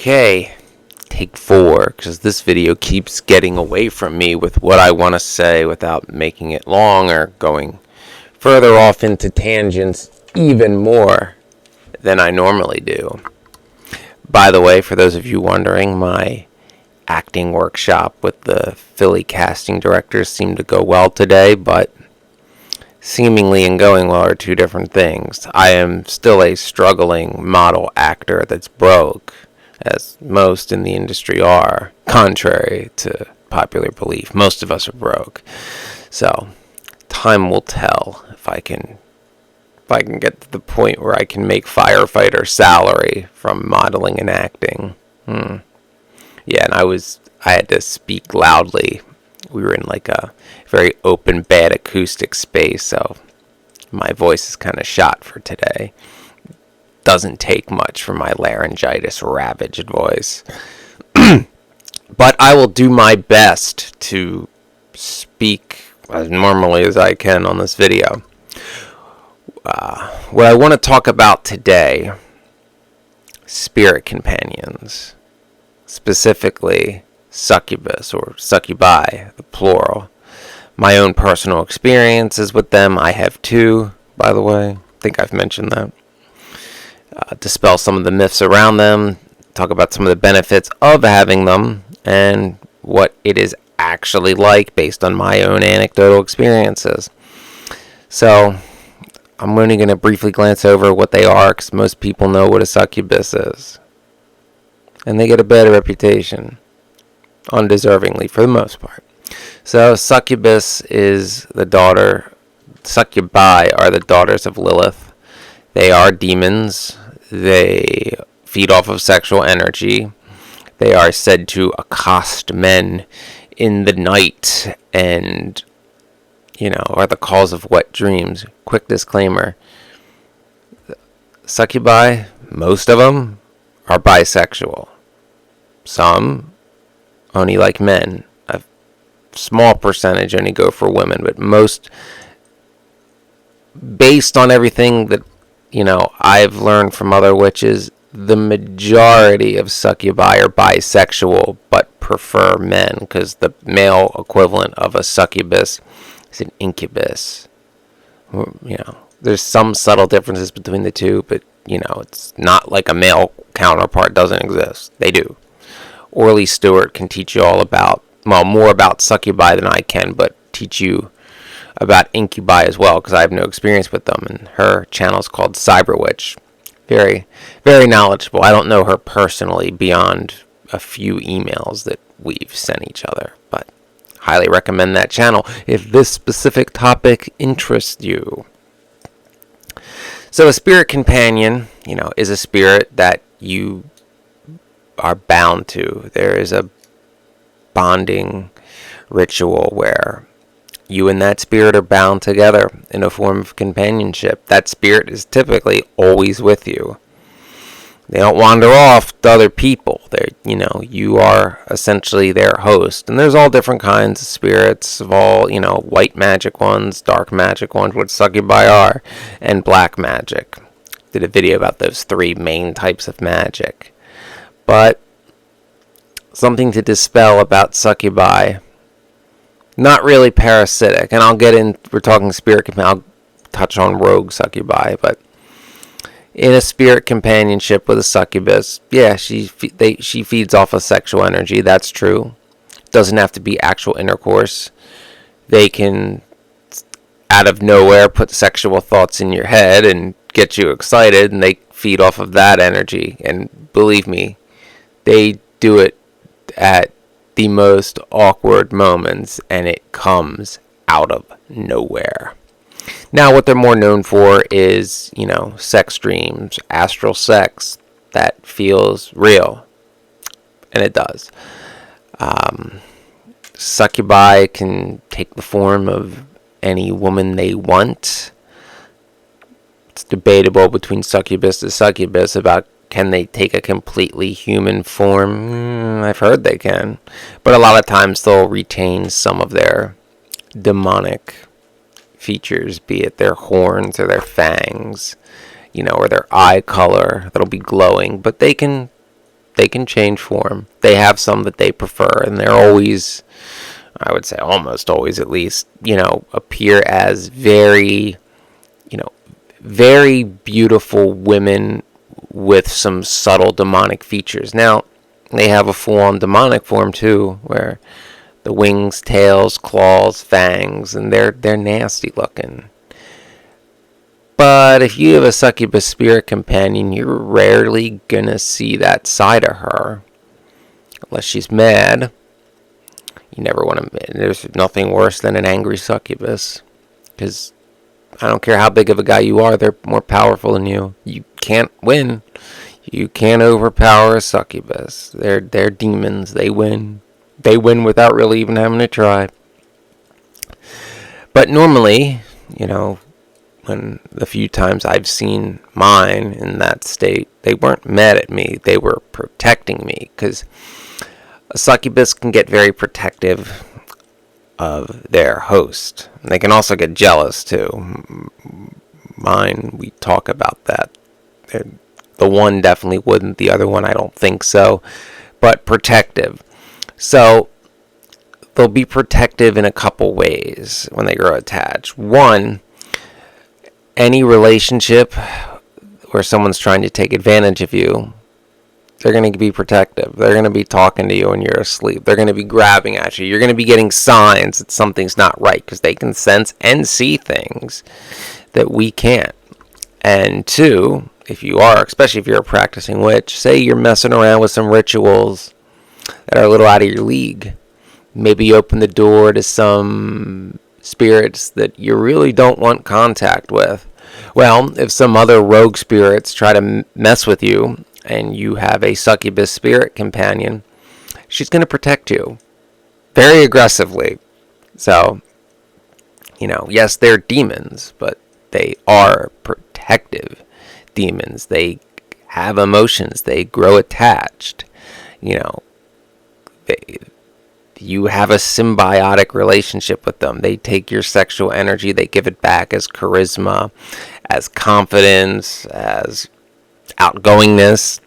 Okay, take 4, because this video keeps getting away from me with what I want to say without making it long or going further off into tangents even more than I normally do. By the way, for those of you wondering, my acting workshop with the Philly casting directors seemed to go well today, but seemingly and going well are two different things. I am still a struggling model actor that's broke, as most in the industry are, contrary to popular belief. Most of us are broke. So, time will tell if I can get to the point where I can make firefighter salary from modeling and acting. Yeah, and I had to speak loudly. We were in like a very open, bad acoustic space, so my voice is kind of shot for today. Doesn't take much for my laryngitis ravaged voice. But I will do my best to speak as normally as I can on this video. What I want to talk about today, spirit companions, specifically succubus or succubi, the plural. My own personal experiences with them. I have 2, by the way. I think I've mentioned that. Dispel some of the myths around them, talk about some of the benefits of having them, and what it is actually like based on my own anecdotal experiences. So, I'm only going to briefly glance over what they are, because most people know what a succubus is. And they get a bad reputation, undeservingly for the most part. So, succubus is the daughter, succubi are the daughters of Lilith. They are demons. They feed off of sexual energy. They are said to accost men in the night and, are the cause of wet dreams. Quick disclaimer. Succubi, most of them, are bisexual. Some only like men. A small percentage only go for women, but most, based on everything that I've learned from other witches, the majority of succubi are bisexual but prefer men, because the male equivalent of a succubus is an incubus. There's some subtle differences between the two, but it's not like a male counterpart doesn't exist. They do. Orly Stewart can teach you all about, more about succubi than I can, but teach you about incubi as well, because I have no experience with them, and her channel is called Cyberwitch. Very, very knowledgeable. I don't know her personally beyond a few emails that we've sent each other, but highly recommend that channel if this specific topic interests you. So a spirit companion, is a spirit that you are bound to. There is a bonding ritual where you and that spirit are bound together in a form of companionship. That spirit is typically always with you. They don't wander off to other people. You are essentially their host. And there's all different kinds of spirits of all, white magic ones, dark magic ones, which succubi are, and black magic. Did a video about those 3 main types of magic. But something to dispel about succubi. Not really parasitic, and we're talking spirit companion, I'll touch on rogue succubi, but in a spirit companionship with a succubus, yeah, she feeds off of sexual energy, that's true. Doesn't have to be actual intercourse. They can, out of nowhere, put sexual thoughts in your head and get you excited, and they feed off of that energy, and believe me, they do it at the most awkward moments, and it comes out of nowhere. Now, what they're more known for is, sex dreams, astral sex that feels real, and it does. Succubi can take the form of any woman they want. It's debatable between succubus to succubus about can they take a completely human form? I've heard they can. But a lot of times they'll retain some of their demonic features, be it their horns or their fangs, or their eye color that'll be glowing. But they can they can change form. They have some that they prefer, and they're always, I would say almost always at least, appear as very, very beautiful women with some subtle demonic features. Now, they have a full-on demonic form too, where the wings, tails, claws, fangs, and they're nasty looking. But if you have a succubus spirit companion, you're rarely gonna see that side of her, unless she's mad. You never want to. There's nothing worse than an angry succubus, because I don't care how big of a guy you are, they're more powerful than you. You can't win. You can't overpower a succubus. They're demons. They win. They win without really even having to try. But normally, when the few times I've seen mine in that state, they weren't mad at me. They were protecting me, because a succubus can get very protective of their host. They can also get jealous too. Mine, we talk about that. The one definitely wouldn't. The other one, I don't think so. But protective. So they'll be protective in a couple ways when they grow attached. One, any relationship where someone's trying to take advantage of you, they're going to be protective. They're going to be talking to you when you're asleep. They're going to be grabbing at you. You're going to be getting signs that something's not right, because they can sense and see things that we can't. And two, if you are, especially if you're a practicing witch, say you're messing around with some rituals that are a little out of your league. Maybe you open the door to some spirits that you really don't want contact with. Well, if some other rogue spirits try to mess with you and you have a succubus spirit companion, she's going to protect you very aggressively. So, yes, they're demons, but they are protective demons. They have emotions. They grow attached. You have a symbiotic relationship with them. They take your sexual energy, they give it back as charisma, as confidence, as outgoingness.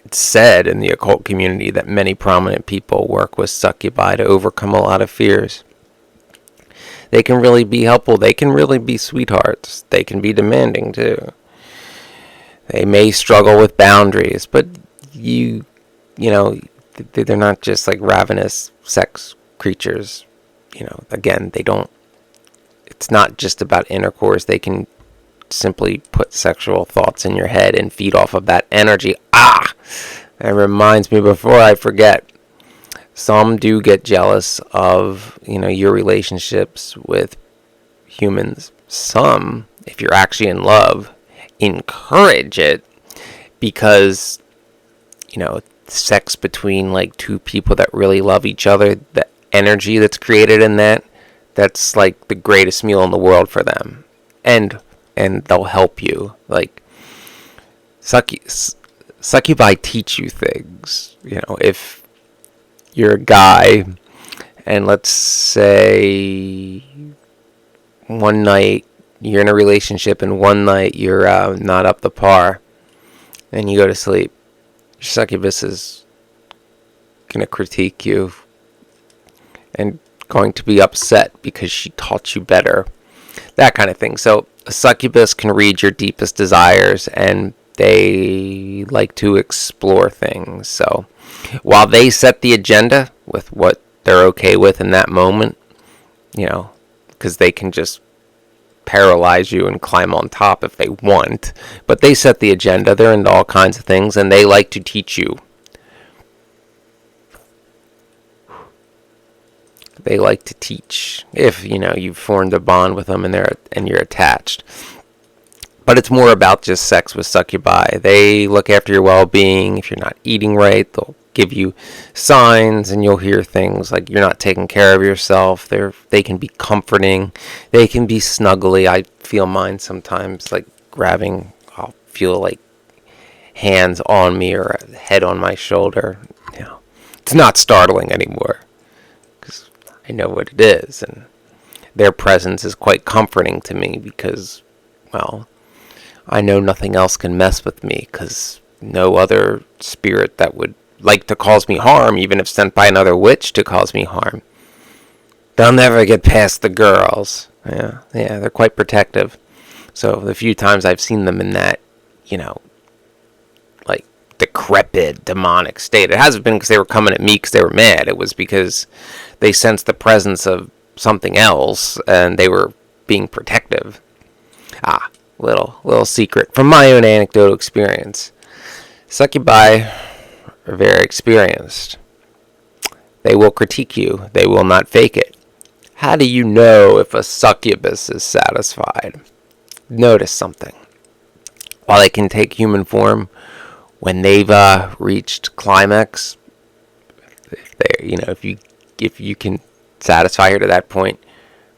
It's said in the occult community that many prominent people work with succubi to overcome a lot of fears. They can really be helpful. They can really be sweethearts. They can be demanding too. They may struggle with boundaries, but they're not just like ravenous sex creatures. Again, it's not just about intercourse. They can simply put sexual thoughts in your head and feed off of that energy. That reminds me, before I forget, some do get jealous of, your relationships with humans. Some, if you're actually in love, encourage it, because, sex between like two people that really love each other, the energy that's created in that's like the greatest meal in the world for them. And they'll help you. Like, succubi teach you things. If you're a guy, and let's say one night you're in a relationship and one night you're not up to par, and you go to sleep, your succubus is going to critique you and going to be upset because she taught you better. That kind of thing. So a succubus can read your deepest desires, and they like to explore things. So while they set the agenda with what they're okay with in that moment, because they can just paralyze you and climb on top if they want, but they set the agenda. They're into all kinds of things, and they like to teach you. They like to teach if you've formed a bond with them and you're attached. But it's more about just sex with succubi. They look after your well-being. If you're not eating right, they'll give you signs, and you'll hear things like you're not taking care of yourself. They can be comforting. They can be snuggly. I feel mine sometimes, like grabbing. I'll feel like hands on me or a head on my shoulder. It's not startling anymore, because I know what it is, and their presence is quite comforting to me, because, well, I know nothing else can mess with me, because no other spirit that would like to cause me harm, even if sent by another witch to cause me harm. They'll never get past the girls. Yeah, they're quite protective. So the few times I've seen them in that, like decrepit, demonic state, it hasn't been because they were coming at me because they were mad. It was because they sensed the presence of something else and they were being protective. Little secret from my own anecdotal experience. Succubi are very experienced. They will critique you. They will not fake it. How do you know if a succubus is satisfied? Notice something. While they can take human form, when they've reached climax, if you can satisfy her to that point,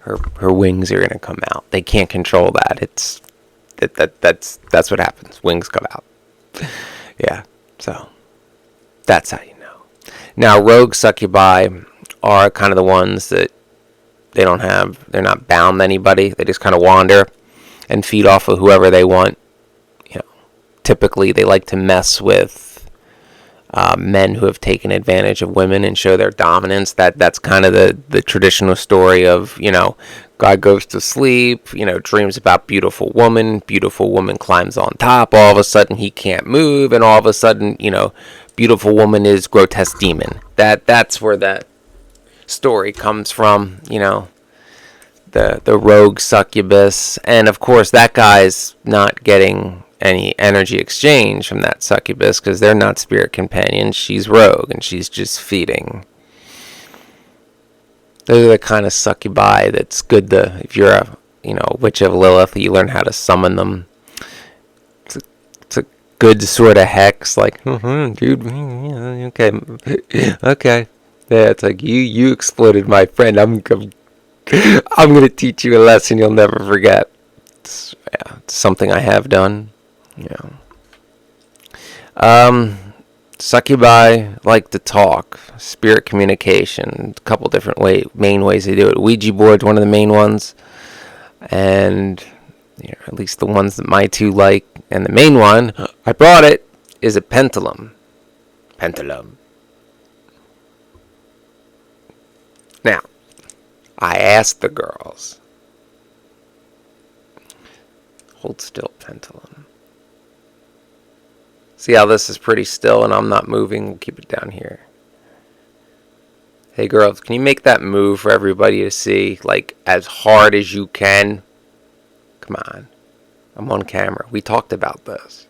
her wings are gonna come out. They can't control that. That's what happens. Wings come out. Yeah. So that's how you know. Now, rogue succubi are kind of the ones that they're not bound to anybody. They just kind of wander and feed off of whoever they want. Typically they like to mess with men who have taken advantage of women and show their dominance. That's kind of the traditional story of, God goes to sleep, dreams about beautiful woman climbs on top, all of a sudden he can't move, and all of a sudden, beautiful woman is grotesque demon. That's where that story comes from, the rogue succubus. And of course that guy's not getting any energy exchange from that succubus because they're not spirit companions. She's rogue and she's just feeding. Those are the kind of succubi that's good to, if you're a witch of Lilith, you learn how to summon them. It's a good sort of hex, like, dude, okay. Yeah, it's like you exploited my friend. I'm gonna teach you a lesson you'll never forget. It's something I have done. Succubi like to talk, spirit communication, a couple different main ways they do it. Ouija board's one of the main ones, and at least the ones that my two like. And the main one, I brought it, is a pendulum. Now, I asked the girls, hold still, pendulum. See how this is pretty still and I'm not moving? We'll keep it down here. Hey girls, can you make that move for everybody to see? Like, as hard as you can. Come on. I'm on camera. We talked about this.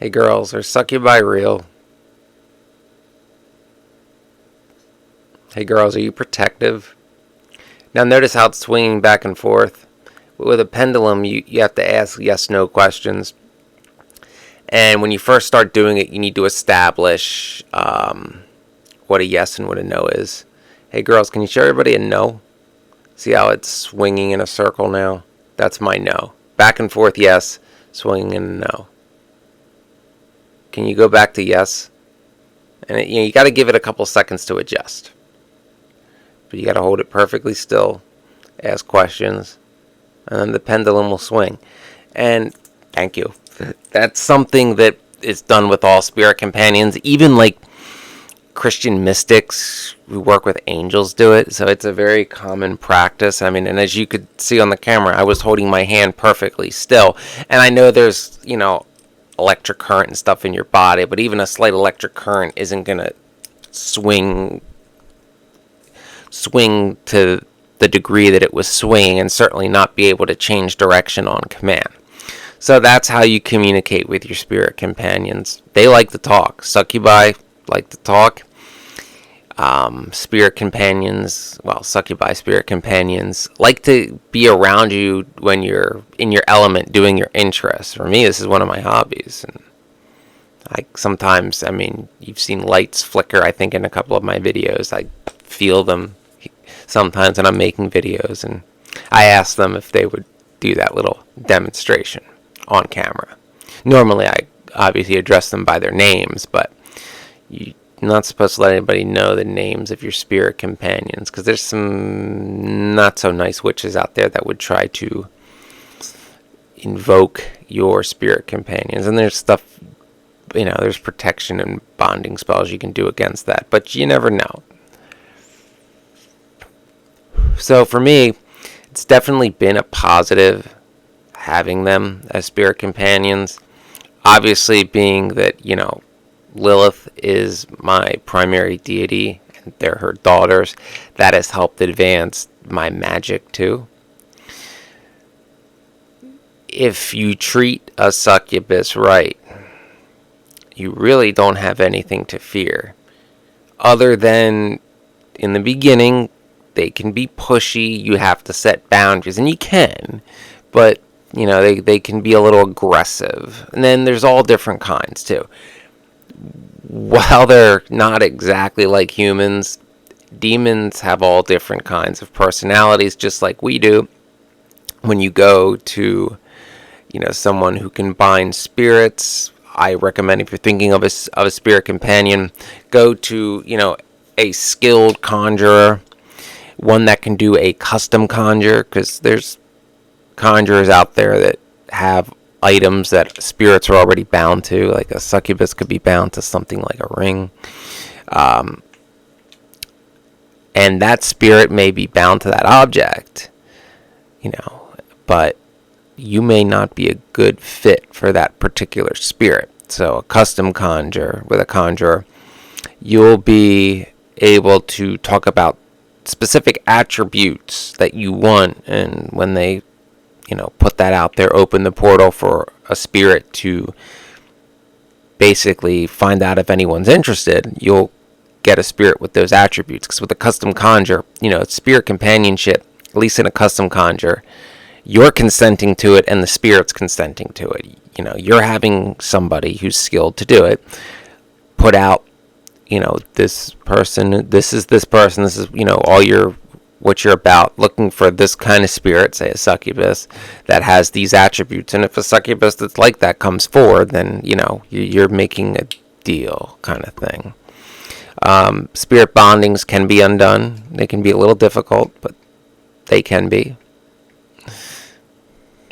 Hey girls, are succubi real? Hey girls, are you protective? Now notice how it's swinging back and forth. With a pendulum, you have to ask yes/no questions. And when you first start doing it, you need to establish what a yes and what a no is. Hey girls, can you show everybody a no? See how it's swinging in a circle now? That's my no. Back and forth, yes. Swinging in a no. Can you go back to yes? And you got to give it a couple seconds to adjust. But you got to hold it perfectly still. Ask questions. And then the pendulum will swing. And thank you. That's something that is done with all spirit companions. Even like Christian mystics who work with angels do it. So it's a very common practice. I mean, and as you could see on the camera, I was holding my hand perfectly still. And I know there's, electric current and stuff in your body, but even a slight electric current isn't going to swing to the degree that it was swinging, and certainly not be able to change direction on command. So that's how you communicate with your spirit companions. They like to talk. Succubi like to talk. Succubi spirit companions like to be around you when you're in your element doing your interests. For me, this is one of my hobbies. And sometimes, you've seen lights flicker, I think, in a couple of my videos. I feel them sometimes when I'm making videos, and I ask them if they would do that little demonstration on camera. Normally I obviously address them by their names, but you're not supposed to let anybody know the names of your spirit companions, because there's some not so nice witches out there that would try to invoke your spirit companions. And there's stuff, there's protection and bonding spells you can do against that, but you never know. So for me, it's definitely been a positive having them as spirit companions. Obviously, being that, Lilith is my primary deity and they're her daughters, that has helped advance my magic too. If you treat a succubus right, you really don't have anything to fear. Other than, in the beginning, they can be pushy, you have to set boundaries, and you can, but, they can be a little aggressive. And then there's all different kinds, too. While they're not exactly like humans, demons have all different kinds of personalities, just like we do. When you go to, someone who can bind spirits, I recommend, if you're thinking of a spirit companion, go to, a skilled conjurer, one that can do a custom conjure, because there's conjurers out there that have items that spirits are already bound to, like a succubus could be bound to something like a ring. And that spirit may be bound to that object, but you may not be a good fit for that particular spirit. So a custom conjure with a conjurer, you'll be able to talk about specific attributes that you want, and when they, put that out there, open the portal for a spirit to basically find out if anyone's interested, you'll get a spirit with those attributes. Because with a custom conjure, spirit companionship, at least in a custom conjure, you're consenting to it and the spirit's consenting to it. You're having somebody who's skilled to do it put out, this person, this is, what you're about, looking for this kind of spirit, say a succubus, that has these attributes. And if a succubus that's like that comes forward, then, you're making a deal kind of thing. Spirit bondings can be undone. They can be a little difficult, but they can be.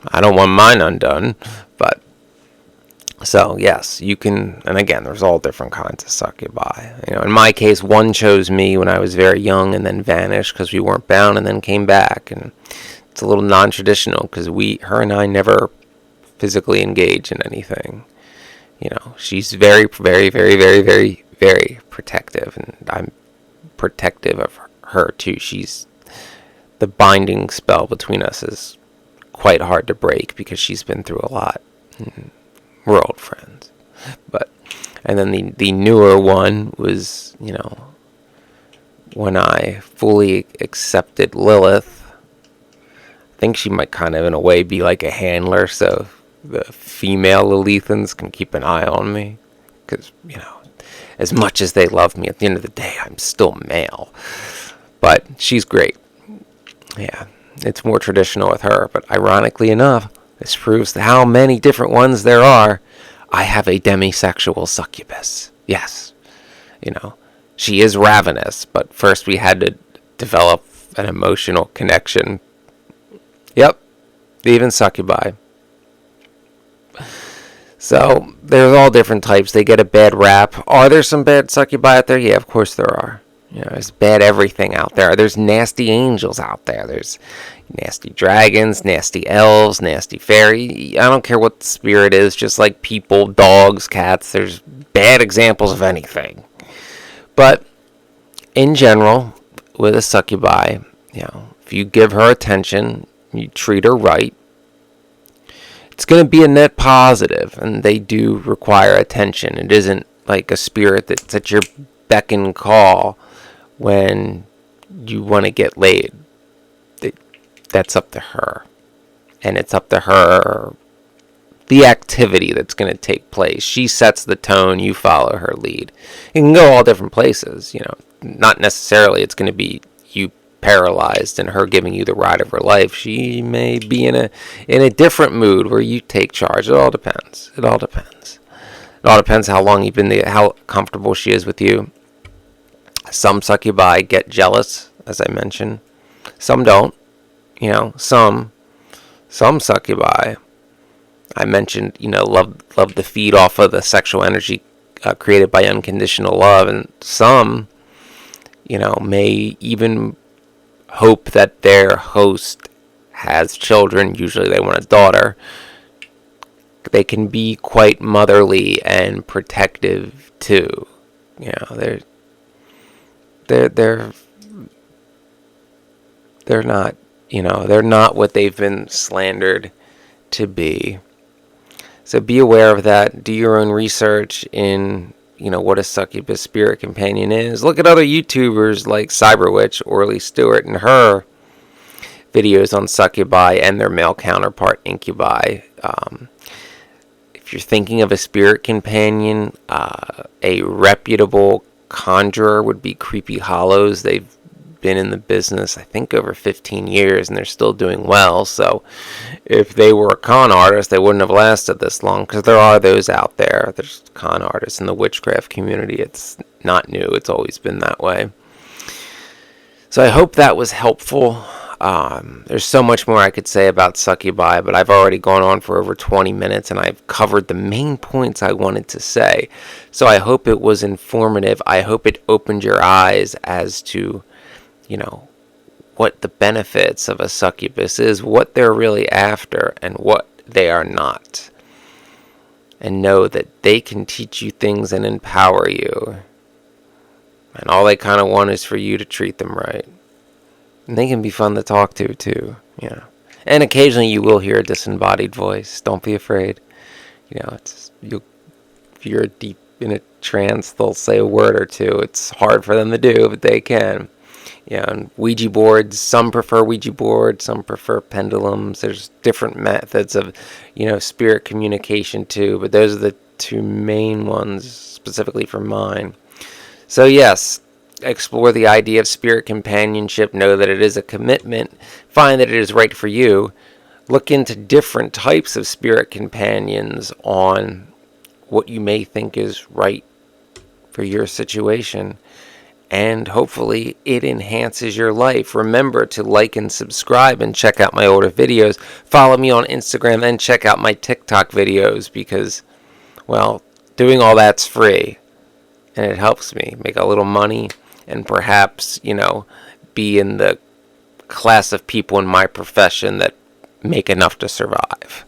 I don't want mine undone, but so yes, you can. And again, there's all different kinds of succubi. In my case, one chose me when I was very young and then vanished because we weren't bound, and then came back. And it's a little non-traditional because her and I never physically engage in anything. She's very, very, very, very, very, very protective, and I'm protective of her too. The binding spell between us is quite hard to break because she's been through a lot. We're old friends. And then the newer one was, when I fully accepted Lilith, I think she might kind of in a way be like a handler, so the female Lilithans can keep an eye on me. Because, as much as they love me, at the end of the day, I'm still male. But she's great. Yeah. It's more traditional with her, but ironically enough, this proves how many different ones there are. I have a demisexual succubus. Yes. She is ravenous, but first we had to develop an emotional connection. Yep. Even succubi. So, there's all different types. They get a bad rap. Are there some bad succubi out there? Yeah, of course there are. There's bad everything out there. There's nasty angels out there. There's nasty dragons, nasty elves, nasty fairy. I don't care what the spirit is, just like people, dogs, cats. There's bad examples of anything. But in general, with a succubi, if you give her attention, you treat her right, it's going to be a net positive, and they do require attention. It isn't like a spirit that's at your beck and call when you want to get laid. That's up to her. And it's up to her, the activity that's going to take place. She sets the tone, you follow her lead. It can go all different places, Not necessarily it's going to be you paralyzed and her giving you the ride of her life. She may be in a different mood where you take charge. It all depends. It all depends how long you've been there, how comfortable she is with you. Some succubi get jealous, as I mentioned. Some don't. Some succubi I mentioned, love to feed off of the sexual energy created by unconditional love, and some, may even hope that their host has children. Usually they want a daughter. They can be quite motherly and protective too. They're not, they're not what they've been slandered to be. So be aware of that. Do your own research in, what a succubus spirit companion is. Look at other YouTubers like Cyberwitch, Orly Stewart, and her videos on succubi and their male counterpart incubi. If you're thinking of a spirit companion, a reputable conjurer would be Creepy Hollows. They've been in the business, I think, over 15 years, and they're still doing well. So if they were a con artist, they wouldn't have lasted this long, because there are those out there. There's con artists in the witchcraft community. It's not new. It's always been that way. So I hope that was helpful. There's so much more I could say about succubi, but I've already gone on for over 20 minutes, and I've covered the main points I wanted to say. So I hope it was informative. I hope it opened your eyes as to what the benefits of a succubus is, what they're really after, and what they are not. And know that they can teach you things and empower you. And all they kind of want is for you to treat them right. And they can be fun to talk to, too. And occasionally you will hear a disembodied voice. Don't be afraid. If you're deep in a trance, they'll say a word or two. It's hard for them to do, but they can. And Ouija boards, some prefer Ouija boards, some prefer pendulums. There's different methods of, spirit communication too, but those are the two main ones specifically for mine. So yes, explore the idea of spirit companionship. Know that it is a commitment. Find that it is right for you. Look into different types of spirit companions on what you may think is right for your situation. And hopefully it enhances your life. Remember to like and subscribe and check out my older videos. Follow me on Instagram and check out my TikTok videos, because, doing all that's free. And it helps me make a little money and perhaps, be in the class of people in my profession that make enough to survive.